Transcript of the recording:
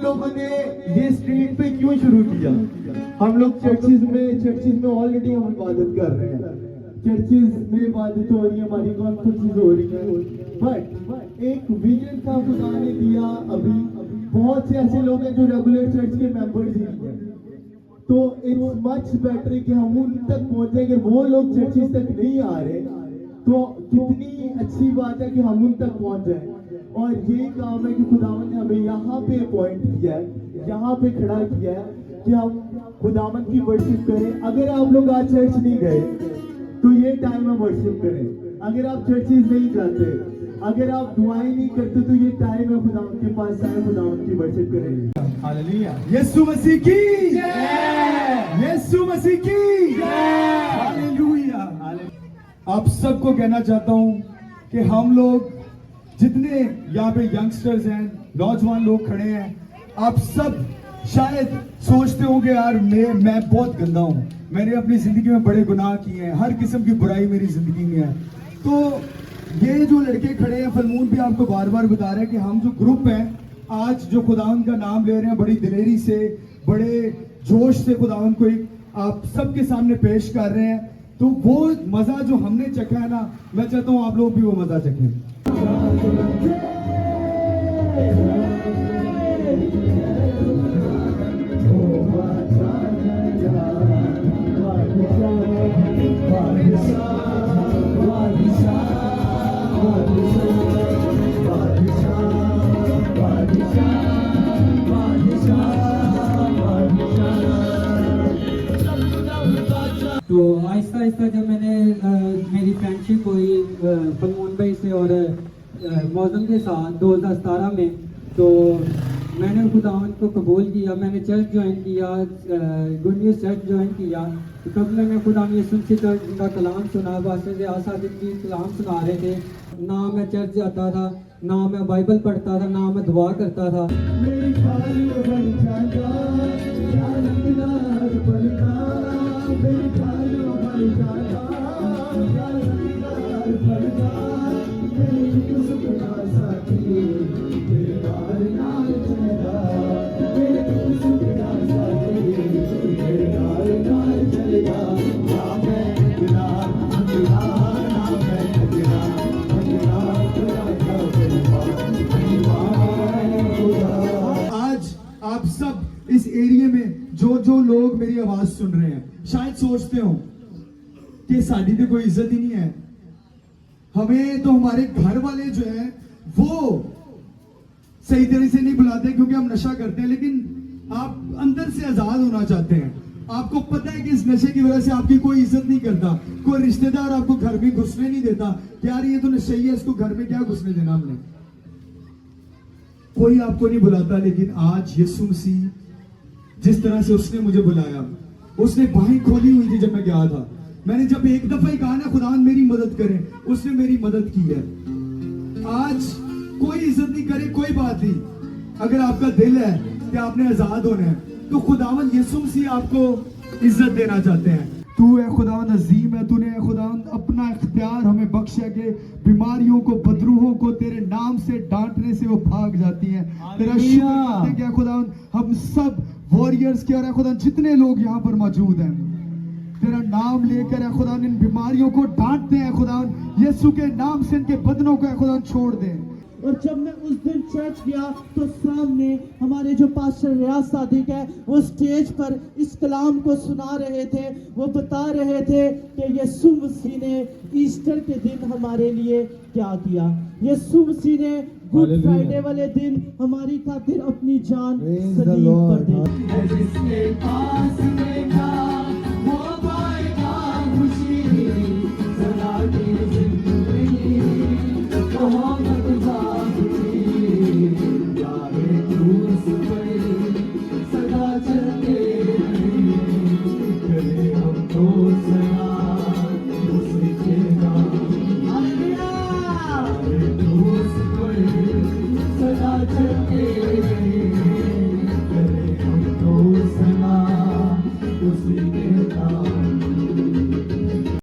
लोगों ने ये स्ट्रीट पे क्यों शुरू किया? हम लोग चर्चिज में ऑलरेडी हम इबादत कर रहे हैं, चर्चिज में इबादत हो रही है, हमारी कॉन्फ्रेंसेस हो रही है, बट एक विजन का खुदा ने दिया। अभी बहुत से ऐसे लोग हैं जो रेगुलर चर्च के मेंबर्स ही नहीं है, तो इट्स मच बेटर कि हम उन तक पहुंचे। कि वो लोग चर्चिज तक नहीं आ रहे तो कितनी अच्छी बात है कि हम उन तक पहुंच जाए। और ये काम है कि खुदावन ने हमें यहाँ पे अपॉइंट किया है, यहाँ पे खड़ा किया है कि हम खुदावन की वर्शिप करें। अगर आप लोग आज चर्च नहीं गए तो ये टाइम है वर्शिप करें। अगर आप चर्चेज नहीं जाते, अगर आप दुआएं नहीं करते, तो ये टाइम है खुदावन के पास आए, खुदावन की वर्शिप करें। हालेलुया, यीशु मसीह की जय, यीशु मसीह की जय, हालेलुया। आप सबको कहना चाहता हूं कि हम लोग जितने यहाँ पे यंगस्टर्स हैं, नौजवान लोग खड़े हैं, आप सब शायद सोचते होंगे यार मैं बहुत गंदा हूं, मैंने अपनी जिंदगी में बड़े गुनाह किए हैं, हर किस्म की बुराई मेरी जिंदगी में है। तो ये जो लड़के खड़े हैं, फलमून भी आपको बार बार बता रहे हैं कि हम जो ग्रुप हैं आज जो खुदावन का नाम ले रहे हैं, बड़ी दिलेरी से, बड़े जोश से खुदावन को एक आप सबके सामने पेश कर रहे हैं। तो वो मजा जो हमने चखा है ना, मैं चाहता हूँ आप लोग भी वो मजा चखें। तो आहिस्ता आहिस्ता जब मैंने मेरी फ्रेंडशिप हुई फलमून भाई से और मौजम के साथ 2017 में, तो मैंने खुदावन को कबूल किया, मैंने चर्च ज्वाइन किया, गुड न्यूज़ चर्च ज्वाइन किया। तो तब मैंने खुदावन यीशु मसीह का कलाम सुना, पास्टर आसादिक जी कलाम सुना रहे थे। ना मैं चर्च जाता था, ना मैं बाइबल पढ़ता था, ना मैं दुआ करता था। आप सब इस एरिया में जो लोग मेरी आवाज सुन रहे हैं शायद सोचते हो कि साड़ी तो कोई इज्जत ही नहीं है, हमें तो हमारे घर वाले जो है वो सही तरह से नहीं बुलाते क्योंकि हम नशा करते हैं। लेकिन आप अंदर से आजाद होना चाहते हैं, आपको पता है कि इस नशे की वजह से आपकी कोई इज्जत नहीं करता, कोई रिश्तेदार आपको घर में घुसने नहीं देता कि यार ये तो नशेई है, इसको घर में क्या घुसने देना हमने, कोई आपको नहीं बुलाता। लेकिन आज यीशु मसीह जिस तरह से उसने मुझे बुलाया, उसने बाहें खोली हुई थी जब मैं गया था। मैंने जब एक दफा ही कहा ना खुदावन मेरी मदद करें, उसने मेरी मदद की है। आज कोई इज्जत नहीं करे, कोई बात नहीं, अगर आपका दिल है कि आपने आजाद होना है तो खुदावन यीशु मसीह आपको इज्जत देना चाहते हैं। तू है खुदावन अजीम है, तूने खुदावन अपना इख्तियार हमें बख्शा के बीमारियों को, बदरूहों को तेरे नाम से डांटने से वो भाग जाती हैं। तेरा शुक्र करते क्या खुदावन, हम सब वॉरियर्स के और खुदा जितने लोग यहाँ पर मौजूद हैं तेरा नाम लेकर है खुदा इन बीमारियों को डांटते हैं, खुदा यीशु के नाम से इनके बदनों को खुदा छोड़ दें। और जब मैं उस दिन चर्च गया तो सामने हमारे जो पास्टर रियाज सादिक है वो स्टेज पर इस कलाम को सुना रहे थे। वो बता रहे थे कि यीशु मसीह ने ईस्टर के दिन हमारे लिए क्या किया। यीशु मसीह ने गुड फ्राइडे वाले दिन हमारी खातिर अपनी जान सलीब पर दी।